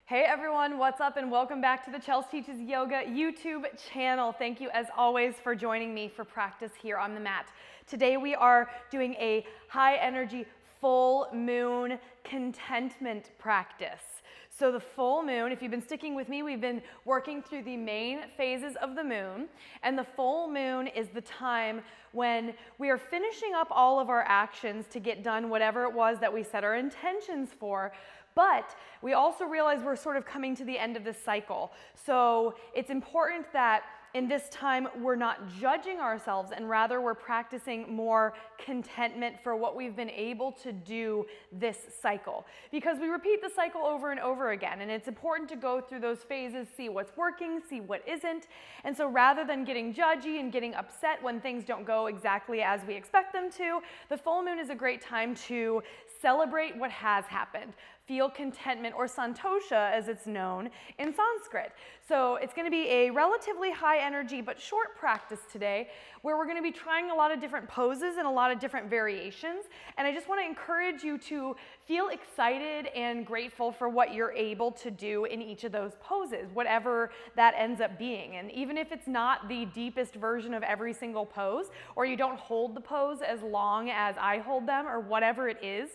Hey everyone, what's up and welcome back to the Chels Teaches Yoga YouTube channel. Thank you as always for joining me for practice here on the mat. Today we are doing a high energy full moon contentment practice. So the full moon, if you've been sticking with me, we've been working through the main phases of the moon, and the full moon is the time when we are finishing up all of our actions to get done whatever it was that we set our intentions for. But we also realize we're sort of coming to the end of this cycle. So it's important that in this time we're not judging ourselves, and rather we're practicing more contentment for what we've been able to do this cycle. Because we repeat the cycle over and over again, and it's important to go through those phases, see what's working, see what isn't. And so rather than getting judgy and getting upset when things don't go exactly as we expect them to, the full moon is a great time to celebrate what has happened. Feel contentment, or santosha as it's known in Sanskrit. So it's going to be a relatively high energy but short practice today where we're going to be trying a lot of different poses and a lot of different variations. And I just want to encourage you to feel excited and grateful for what you're able to do in each of those poses, whatever that ends up being. And even if it's not the deepest version of every single pose, or you don't hold the pose as long as I hold them, or whatever it is,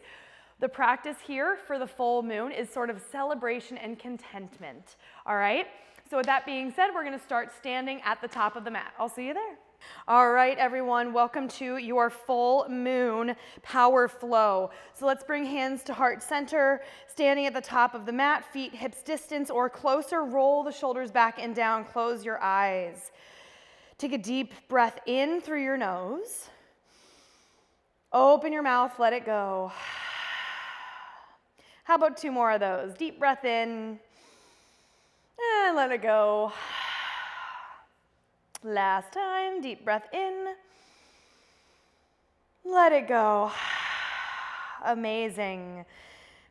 the practice here for the full moon is sort of celebration and contentment, all right? So with that being said, we're going to start standing at the top of the mat. I'll see you there. All right, everyone, welcome to your full moon power flow. So let's bring hands to heart center, standing at the top of the mat, feet hips distance or closer, roll the shoulders back and down, close your eyes. Take a deep breath in through your nose. Open your mouth, let it go. How about two more of those? Deep breath in and let it go. Last time, deep breath in, let it go. Amazing.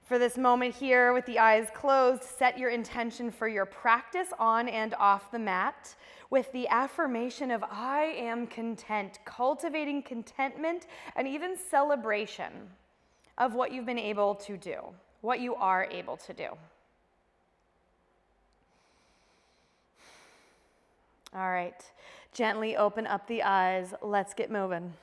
For this moment here with the eyes closed, set your intention for your practice on and off the mat with the affirmation of I am content, cultivating contentment and even celebration of what you've been able to do. What you are able to do. All right, gently open up the eyes. Let's get moving.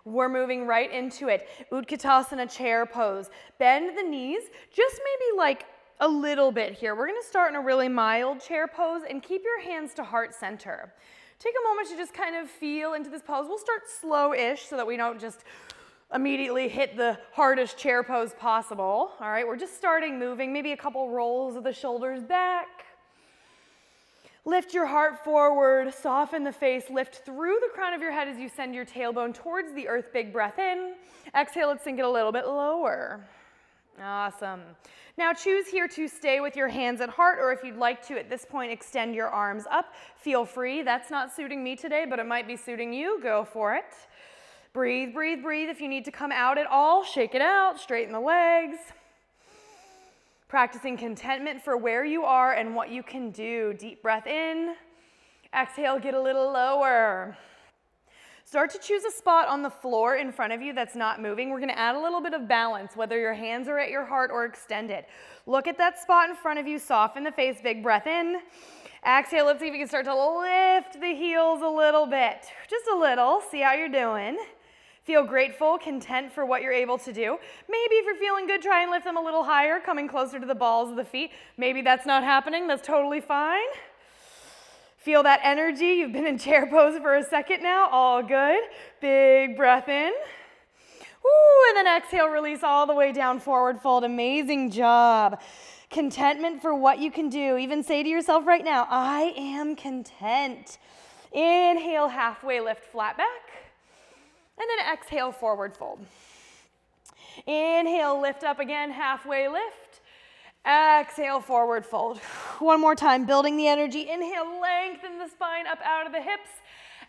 We're moving right into it. Utkatasana chair pose. Bend the knees, just maybe like a little bit here. We're gonna start in a really mild chair pose and keep your hands to heart center. Take a moment to just kind of feel into this pose. We'll start slow-ish so that we don't just immediately hit the hardest chair pose possible. All right, we're just starting moving, maybe a couple rolls of the shoulders back. Lift your heart forward, soften the face, lift through the crown of your head as you send your tailbone towards the earth. Big breath in. Exhale, let's sink it a little bit lower. Awesome. Now choose here to stay with your hands at heart, or if you'd like to at this point extend your arms up, feel free. That's not suiting me today, but it might be suiting you. Go for it. Breathe, breathe, breathe. If you need to come out at all, shake it out, straighten the legs. Practicing contentment for where you are and what you can do. Deep breath in. Exhale, get a little lower. Start to choose a spot on the floor in front of you that's not moving. We're going to add a little bit of balance, whether your hands are at your heart or extended. Look at that spot in front of you. Soften the face. Big breath in. Exhale, let's see if you can start to lift the heels a little bit. Just a little. See how you're doing. Feel grateful, content for what you're able to do. Maybe if you're feeling good, try and lift them a little higher, coming closer to the balls of the feet. Maybe that's not happening. That's totally fine. Feel that energy. You've been in chair pose for a second now. All good. Big breath in. Woo, and then exhale, release all the way down, forward fold. Amazing job. Contentment for what you can do. Even say to yourself right now, I am content. Inhale, halfway lift, flat back. And then exhale, forward fold. Inhale, lift up again, halfway lift. Exhale, forward fold. One more time, building the energy. Inhale, lengthen the spine up out of the hips.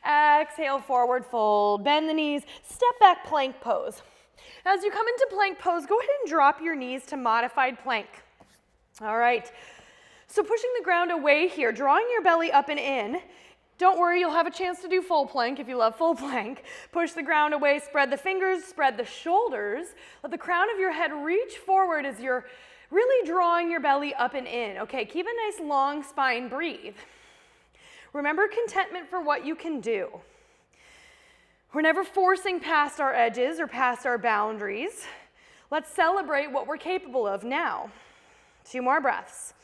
Exhale, forward fold. Bend the knees, step back plank pose. As you come into plank pose, go ahead and drop your knees to modified plank. All right, so pushing the ground away here, drawing your belly up and in. Don't worry, you'll have a chance to do full plank if you love full plank. Push the ground away, spread the fingers, spread the shoulders. Let the crown of your head reach forward as you're really drawing your belly up and in. Okay, keep a nice long spine, breathe. Remember contentment for what you can do. We're never forcing past our edges or past our boundaries. Let's celebrate what we're capable of now. 2 more breaths.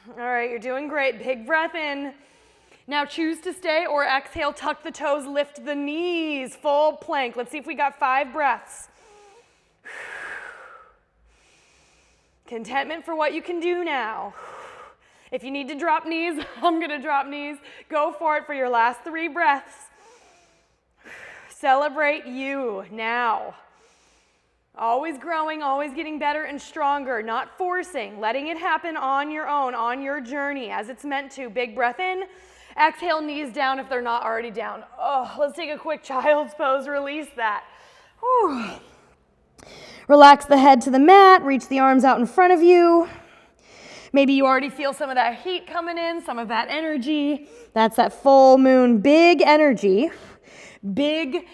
All right, you're doing great. Big breath in. Now choose to stay or exhale, tuck the toes, lift the knees, full plank. Let's see if we got 5 breaths. Contentment for what you can do now. If you need to drop knees, I'm gonna drop knees. Go for it for your last 3 breaths. Celebrate you now. Always growing, always getting better and stronger, not forcing, letting it happen on your own, on your journey as it's meant to. Big breath in. Exhale, knees down if they're not already down. Oh, let's take a quick child's pose, release that. Whew. Relax the head to the mat, reach the arms out in front of you. Maybe you already feel some of that heat coming in, some of that energy. That's that full moon, big energy, big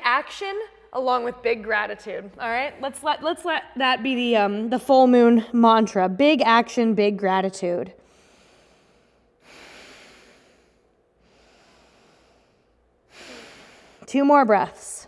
action along with big gratitude. All right, let's let that be the full moon mantra. Big action, big gratitude. Two more breaths.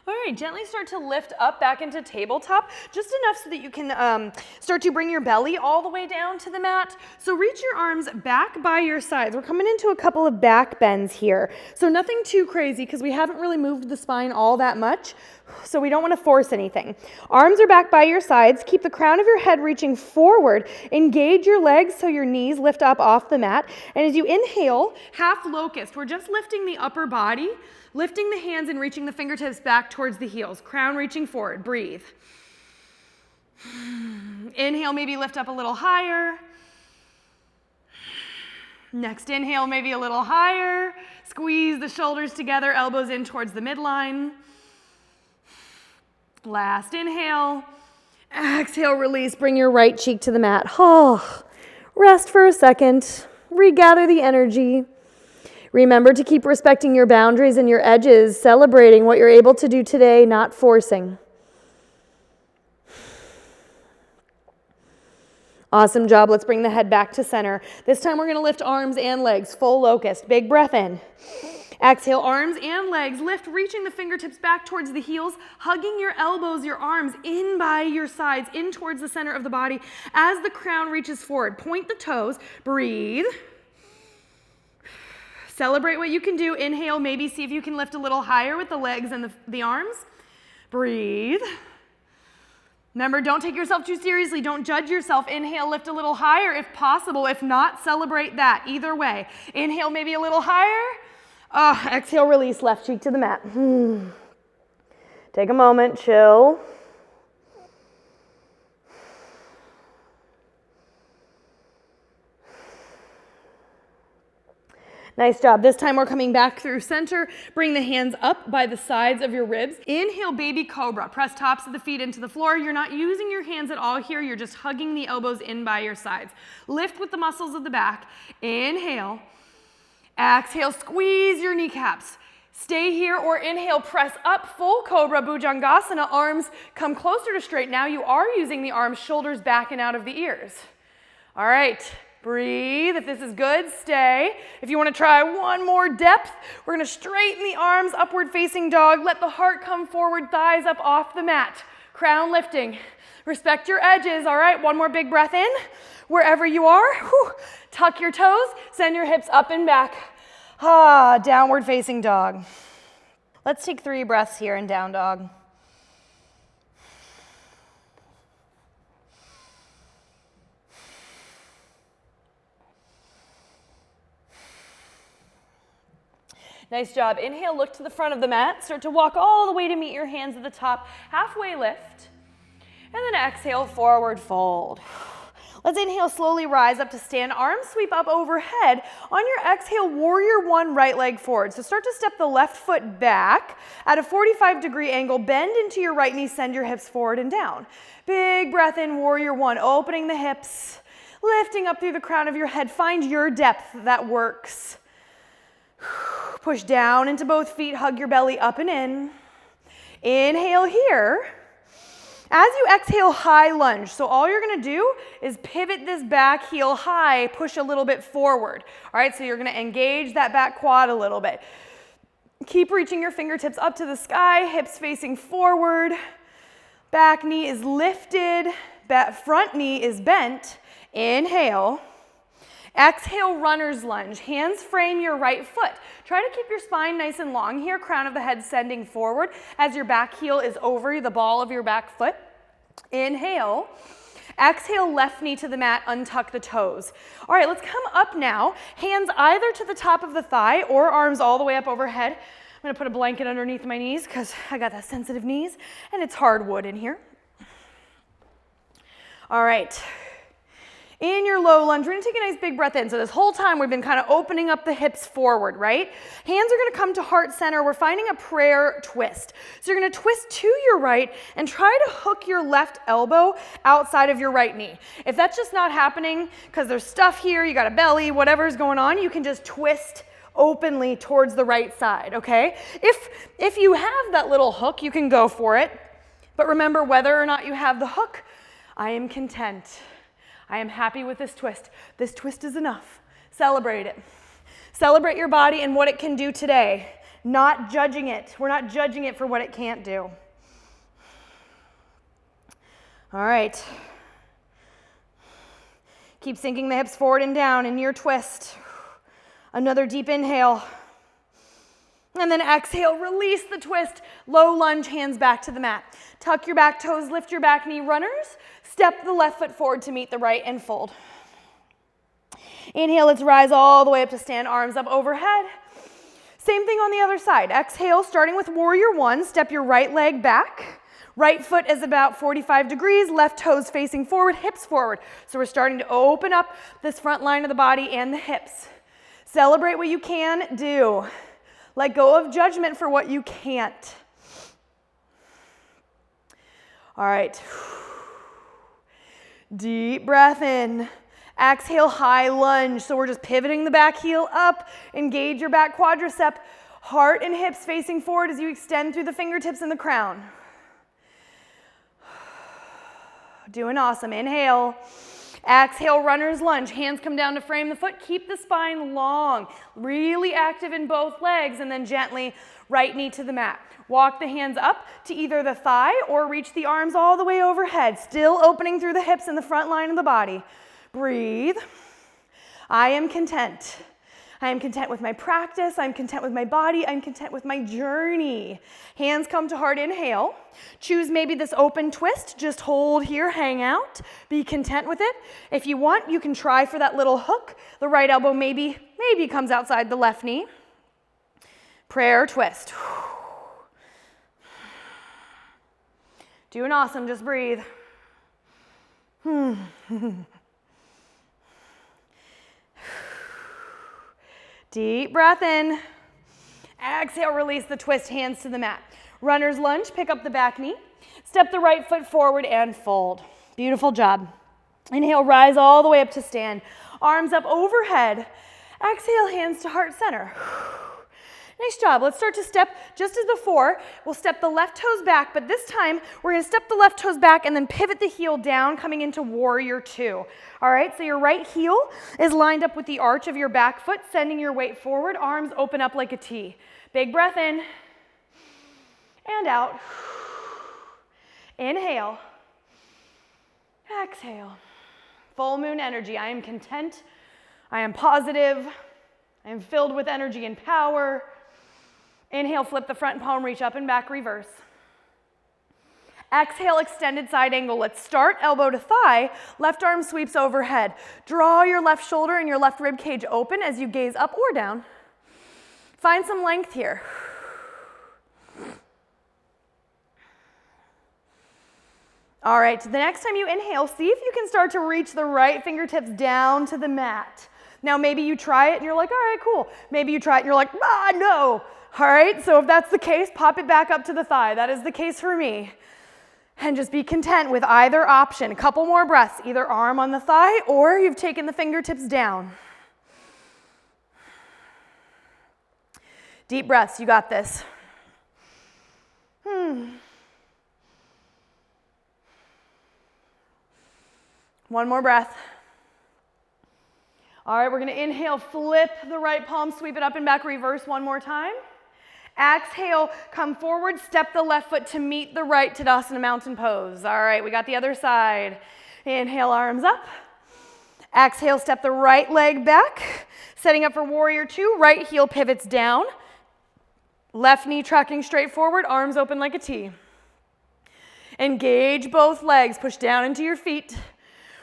All right, gently start to lift up back into tabletop, just enough so that you can start to bring your belly all the way down to the mat. So reach your arms back by your sides. We're coming into a couple of back bends here. So nothing too crazy because we haven't really moved the spine all that much, so we don't want to force anything. Arms are back by your sides. Keep the crown of your head reaching forward. Engage your legs so your knees lift up off the mat. And as you inhale, half locust. We're just lifting the upper body, lifting the hands and reaching the fingertips back towards the heels. Crown reaching forward. Breathe. Inhale, maybe lift up a little higher. Next inhale, maybe a little higher. Squeeze the shoulders together, elbows in towards the midline. Last inhale. Exhale, release. Bring your right cheek to the mat. Oh, rest for a second. Regather the energy. Remember to keep respecting your boundaries and your edges, celebrating what you're able to do today, not forcing. Awesome job. Let's bring the head back to center. This time we're going to lift arms and legs, full locust. Big breath in. Exhale, arms and legs. Lift, reaching the fingertips back towards the heels, hugging your elbows, your arms in by your sides, in towards the center of the body as the crown reaches forward. Point the toes. Breathe. Celebrate what you can do. Inhale, maybe see if you can lift a little higher with the legs and the arms. Breathe. Remember, don't take yourself too seriously. Don't judge yourself. Inhale, lift a little higher if possible. If not, celebrate that. Either way. Inhale, maybe a little higher. Exhale, release, left cheek to the mat. Take a moment, chill. Nice job. This time we're coming back through center. Bring the hands up by the sides of your ribs. Inhale, baby cobra. Press tops of the feet into the floor. You're not using your hands at all here. You're just hugging the elbows in by your sides. Lift with the muscles of the back. Inhale. Exhale, squeeze your kneecaps. Stay here or inhale, press up, full cobra, bhujangasana. Arms come closer to straight. Now you are using the arms, shoulders back and out of the ears. All right. Breathe. If this is good, stay. If you want to try one more depth, we're going to straighten the arms, upward facing dog. Let the heart come forward, thighs up off the mat. Crown lifting. Respect your edges. All right, one more big breath in. Wherever you are, tuck your toes, send your hips up and back. Downward facing dog. Let's take 3 breaths here in down dog. Nice job. Inhale, look to the front of the mat. Start to walk all the way to meet your hands at the top. Halfway lift. And then exhale, forward fold. Let's inhale, slowly rise up to stand. Arms sweep up overhead. On your exhale, warrior 1, right leg forward. So start to step the left foot back at a 45-degree angle. Bend into your right knee. Send your hips forward and down. Big breath in, warrior 1. Opening the hips. Lifting up through the crown of your head. Find your depth that works. Push down into both feet, hug your belly up and in. Inhale here. As you exhale, high lunge. So all you're gonna do is pivot this back heel high, push a little bit forward. All right, so you're gonna engage that back quad a little bit. Keep reaching your fingertips up to the sky, hips facing forward. Back knee is lifted, front knee is bent. Inhale. Exhale, runner's lunge. Hands frame your right foot. Try to keep your spine nice and long here, crown of the head sending forward as your back heel is over the ball of your back foot. Inhale. Exhale, left knee to the mat, untuck the toes. All right, let's come up now. Hands either to the top of the thigh or arms all the way up overhead. I'm gonna put a blanket underneath my knees because I got that sensitive knees and it's hardwood in here. All right. In your low lunge, we're gonna take a nice big breath in. So this whole time we've been kind of opening up the hips forward, right? Hands are gonna come to heart center. We're finding a prayer twist. So you're gonna twist to your right and try to hook your left elbow outside of your right knee. If that's just not happening because there's stuff here, you got a belly, whatever's going on, you can just twist openly towards the right side, okay? If you have that little hook, you can go for it. But remember, whether or not you have the hook, I am content. I am happy with this twist. This twist is enough. Celebrate it. Celebrate your body and what it can do today, not judging it. We're not judging it for what it can't do. All right. Keep sinking the hips forward and down in your twist. Another deep inhale. And then exhale, release the twist. Low lunge, hands back to the mat. Tuck your back toes, lift your back knee, runners. Step the left foot forward to meet the right and fold. Inhale, let's rise all the way up to stand, arms up overhead. Same thing on the other side. Exhale, starting with warrior one, step your right leg back. Right foot is about 45 degrees, left toes facing forward, hips forward. So we're starting to open up this front line of the body and the hips. Celebrate what you can do. Let go of judgment for what you can't. All right. Deep breath in. Exhale, high lunge. So we're just pivoting the back heel up. Engage your back quadricep. Heart and hips facing forward as you extend through the fingertips and the crown. Doing awesome. Inhale. Exhale, runner's lunge. Hands come down to frame the foot. Keep the spine long. Really active in both legs, and then gently right knee to the mat. Walk the hands up to either the thigh or reach the arms all the way overhead. Still opening through the hips and the front line of the body. Breathe. I am content. I am content with my practice. I'm content with my body. I'm content with my journey. Hands come to heart, inhale. Choose maybe this open twist. Just hold here, hang out. Be content with it. If you want, you can try for that little hook. The right elbow maybe comes outside the left knee. Prayer twist. Doing awesome, just breathe. Deep breath in. Exhale, release the twist, hands to the mat. Runner's lunge, pick up the back knee. Step the right foot forward and fold. Beautiful job. Inhale, rise all the way up to stand. Arms up overhead. Exhale, hands to heart center. Nice job. Let's start to step just as before. We'll step the left toes back, but this time we're going to step the left toes back and then pivot the heel down, coming into warrior two. All right, so your right heel is lined up with the arch of your back foot, sending your weight forward, arms open up like a T. Big breath in and out. Inhale. Exhale. Full moon energy. I am content. I am positive. I am filled with energy and power. Inhale, flip the front palm, reach up and back, reverse. Exhale, extended side angle. Let's start elbow to thigh. Left arm sweeps overhead. Draw your left shoulder and your left rib cage open as you gaze up or down. Find some length here. All right, the next time you inhale, see if you can start to reach the right fingertips down to the mat. Now, maybe you try it and you're like, all right, cool. Maybe you try it and you're like, no. All right, so if that's the case, pop it back up to the thigh. That is the case for me. And just be content with either option. A couple more breaths, either arm on the thigh or you've taken the fingertips down. Deep breaths, you got this. One more breath. All right, we're gonna inhale, flip the right palm, sweep it up and back, reverse one more time. Exhale, come forward, step the left foot to meet the right, Tadasana mountain pose. All right, we got the other side. Inhale, arms up. Exhale, step the right leg back. Setting up for warrior two, right heel pivots down. Left knee tracking straight forward, arms open like a T. Engage both legs, push down into your feet.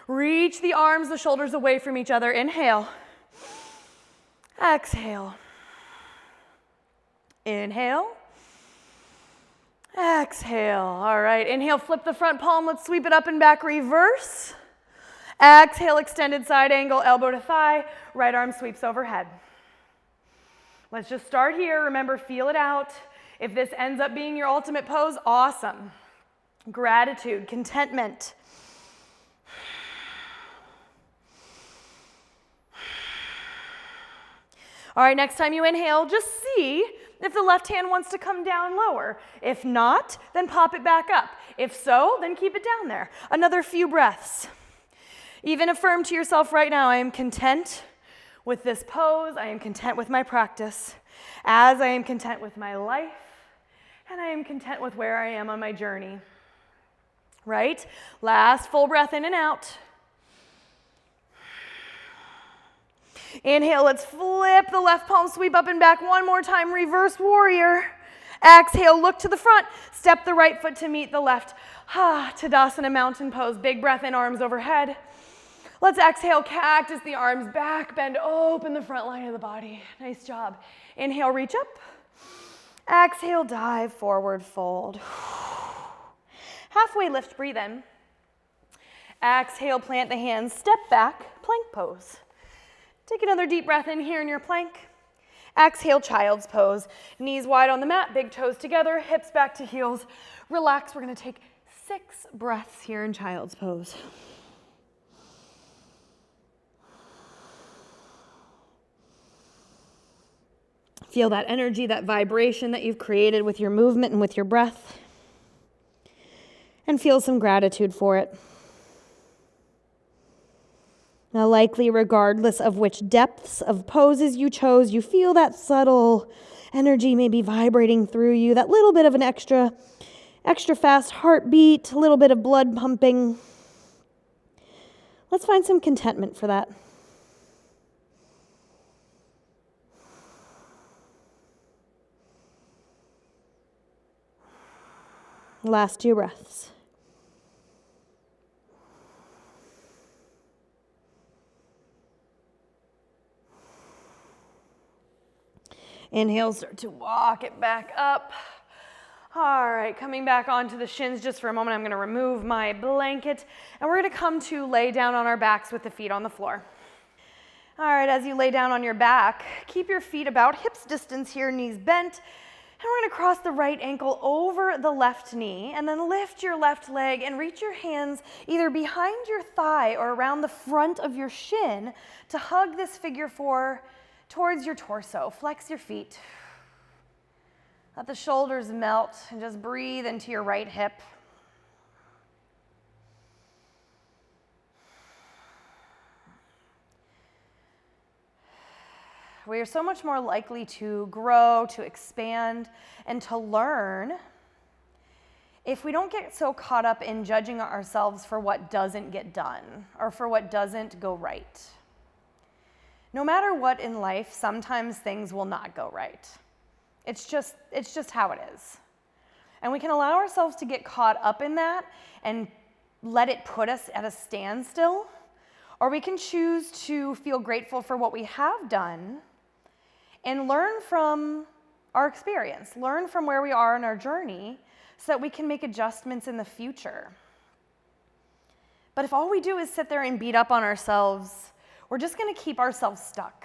Reach the arms, the shoulders away from each other. Inhale. Exhale. Inhale. Exhale. All right, inhale, flip the front palm. Let's sweep it up and back, reverse. Exhale, extended side angle, elbow to thigh. Right arm sweeps overhead. Let's just start here. Remember, feel it out. If this ends up being your ultimate pose, awesome. Gratitude, contentment. All right, next time you inhale, just see if the left hand wants to come down lower. If not, then pop it back up. If so, then keep it down there. Another few breaths. Even affirm to yourself right now, I am content with this pose. I am content with my practice, as I am content with my life, and I am content with where I am on my journey. Right? Last full breath in and out. Inhale, let's flip the left palm, sweep up and back one more time, reverse warrior. Exhale, look to the front, step the right foot to meet the left. Tadasana mountain pose, big breath in, arms overhead. Let's exhale, cactus the arms back, bend open the front line of the body. Nice job. Inhale, reach up. Exhale, dive forward, fold. Halfway lift, breathe in. Exhale, plant the hands, step back, plank pose. Take another deep breath in here in your plank. Exhale, child's pose. Knees wide on the mat, big toes together, hips back to heels. Relax, we're gonna take 6 breaths here in child's pose. Feel that energy, that vibration that you've created with your movement and with your breath. And feel some gratitude for it. Now, likely, regardless of which depths of poses you chose, you feel that subtle energy maybe vibrating through you, that little bit of an extra fast heartbeat, a little bit of blood pumping. Let's find some contentment for that. Last 2 breaths. Inhale, start to walk it back up. All right, coming back onto the shins just for a moment. I'm going to remove my blanket, and we're going to come to lay down on our backs with the feet on the floor. All right, as you lay down on your back, keep your feet about hips distance here, knees bent, and we're going to cross the right ankle over the left knee, and then lift your left leg and reach your hands either behind your thigh or around the front of your shin to hug this figure 4 towards your torso. Flex your feet. Let the shoulders melt and just breathe into your right hip. We are so much more likely to grow, to expand, and to learn if we don't get so caught up in judging ourselves for what doesn't get done or for what doesn't go right. No matter what in life, sometimes things will not go right. It's just how it is. And we can allow ourselves to get caught up in that and let it put us at a standstill, or we can choose to feel grateful for what we have done and learn from our experience, learn from where we are in our journey so that we can make adjustments in the future. But if all we do is sit there and beat up on ourselves, we're just going to keep ourselves stuck.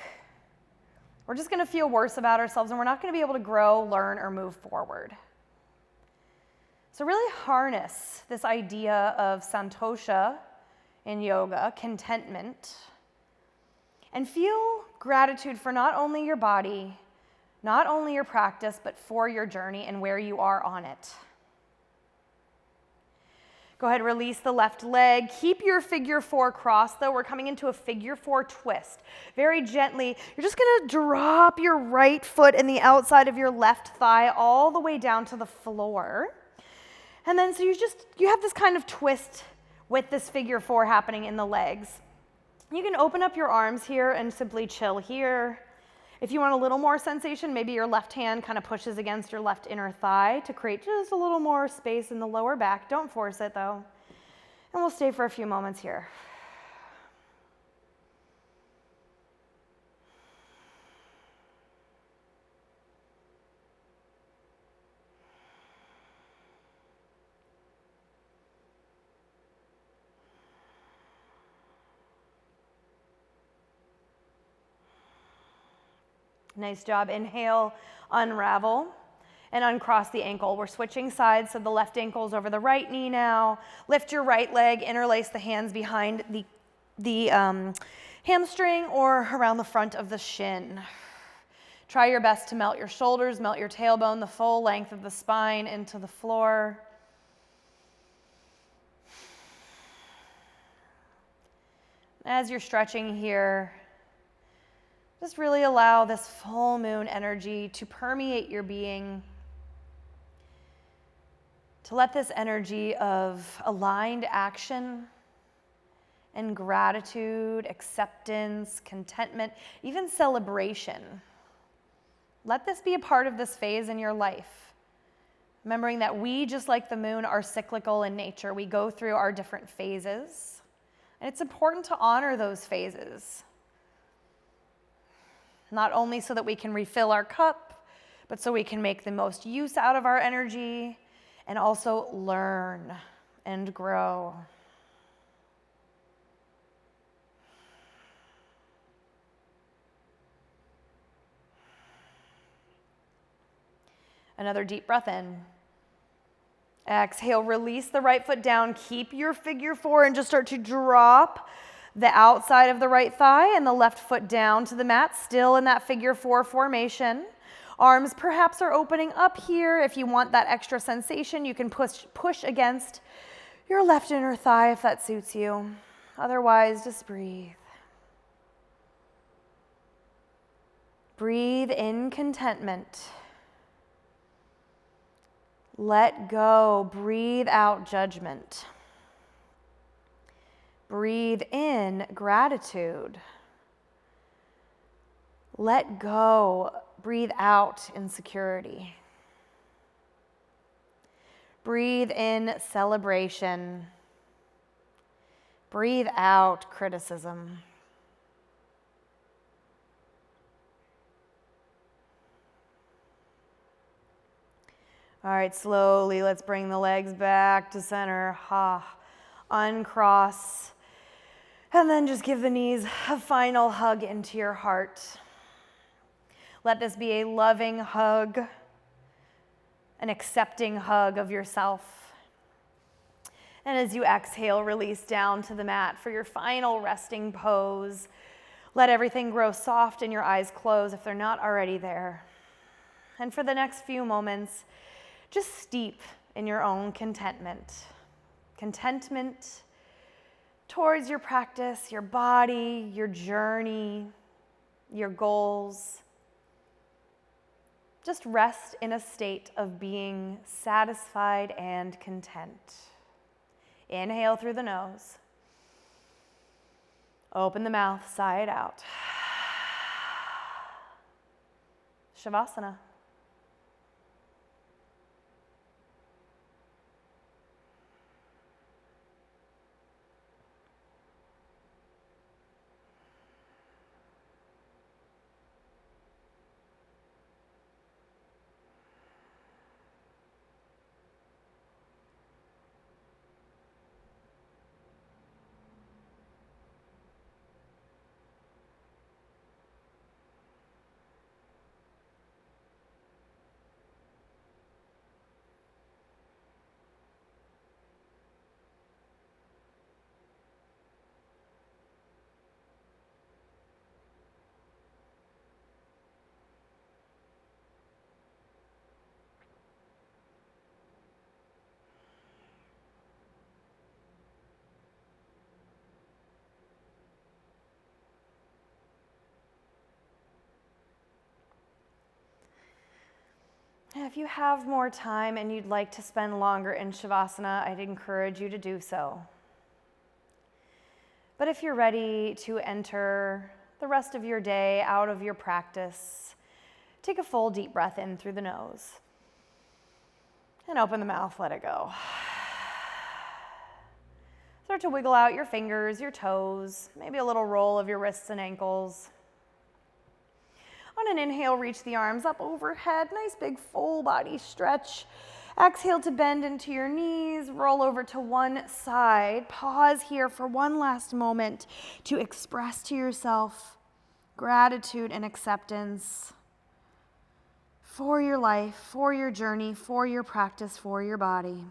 We're just going to feel worse about ourselves, and we're not going to be able to grow, learn, or move forward. So really harness this idea of santosha in yoga, contentment, and feel gratitude for not only your body, Not only your practice, but for your journey and where you are on it. Go ahead, release the left leg. Keep your figure 4 cross though. We're coming into a figure 4 twist. Very gently, you're just gonna drop your right foot in the outside of your left thigh all the way down to the floor. And then so you have this kind of twist with this figure 4 happening in the legs. You can open up your arms here and simply chill here. If you want a little more sensation, maybe your left hand kind of pushes against your left inner thigh to create just a little more space in the lower back. Don't force it though. And we'll stay for a few moments here. Nice job. Inhale, unravel, and uncross the ankle. We're switching sides, so the left ankle's over the right knee now. Lift your right leg, interlace the hands behind the hamstring or around the front of the shin. Try your best to melt your shoulders, melt your tailbone, the full length of the spine into the floor. As you're stretching here, just really allow this full moon energy to permeate your being, to let this energy of aligned action and gratitude, acceptance, contentment, even celebration. Let this be a part of this phase in your life. Remembering that we, just like the moon, are cyclical in nature. We go through our different phases, and it's important to honor those phases. Not only so that we can refill our cup, but so we can make the most use out of our energy and also learn and grow. Another deep breath in. Exhale, release the right foot down. Keep your figure 4 and just start to drop the outside of the right thigh and the left foot down to the mat, still in that figure 4 formation. Arms perhaps are opening up here. If you want that extra sensation, you can push against your left inner thigh if that suits you. Otherwise, just breathe. Breathe in contentment. Let go. Breathe out judgment. Breathe in gratitude. Let go. Breathe out insecurity. Breathe in celebration. Breathe out criticism. All right, slowly let's bring the legs back to center. Uncross. And then just give the knees a final hug into your heart. Let this be a loving hug, an accepting hug of yourself. And as you exhale, release down to the mat for your final resting pose. Let everything grow soft and your eyes close if they're not already there. And for the next few moments, just steep in your own contentment. Contentment towards your practice, your body, your journey, your goals. Just rest in a state of being satisfied and content. Inhale through the nose. Open the mouth, sigh it out. Shavasana. And if you have more time and you'd like to spend longer in Shavasana, I'd encourage you to do so. But if you're ready to enter the rest of your day out of your practice, take a full deep breath in through the nose and open the mouth, let it go. Start to wiggle out your fingers, your toes, maybe a little roll of your wrists and ankles. On an inhale, reach the arms up overhead, nice big full body stretch. Exhale to bend into your knees, roll over to one side. Pause here for one last moment to express to yourself gratitude and acceptance for your life, for your journey, for your practice, for your body.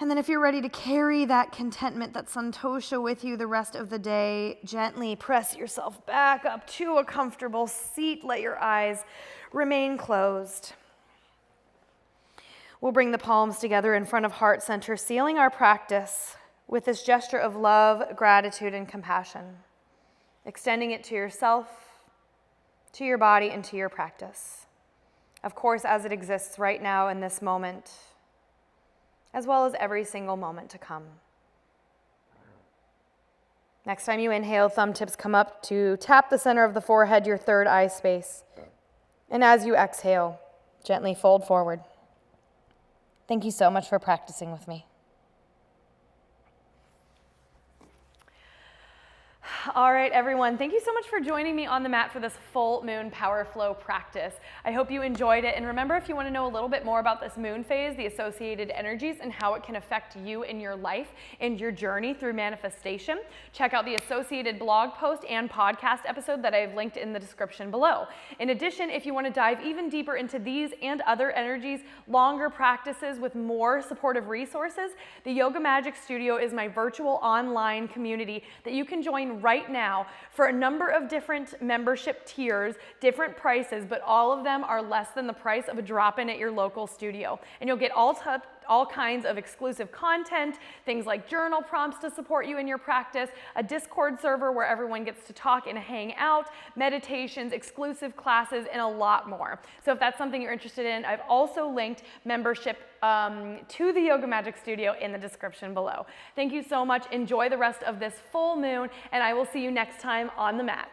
And then if you're ready to carry that contentment, that santosha with you the rest of the day, gently press yourself back up to a comfortable seat. Let your eyes remain closed. We'll bring the palms together in front of heart center, sealing our practice with this gesture of love, gratitude, and compassion, extending it to yourself, to your body, and to your practice. Of course, as it exists right now in this moment, as well as every single moment to come. Next time you inhale, thumb tips come up to tap the center of the forehead, your third eye space. And as you exhale, gently fold forward. Thank you so much for practicing with me. All right, everyone, thank you so much for joining me on the mat for this full moon power flow practice. I hope you enjoyed it. And remember, if you want to know a little bit more about this moon phase, the associated energies, and how it can affect you in your life and your journey through manifestation, check out the associated blog post and podcast episode that I've linked in the description below. In addition, if you want to dive even deeper into these and other energies, longer practices with more supportive resources, the Yoga Magic Studio is my virtual online community that you can join right now for a number of different membership tiers, different prices, but all of them are less than the price of a drop-in at your local studio. And you'll get all kinds of exclusive content, things like journal prompts to support you in your practice, a Discord server where everyone gets to talk and hang out, meditations, exclusive classes, and a lot more. So if that's something you're interested in, I've also linked membership to the Yoga Magic Studio in the description below. Thank you so much. Enjoy the rest of this full moon, and I will see you next time on the mat.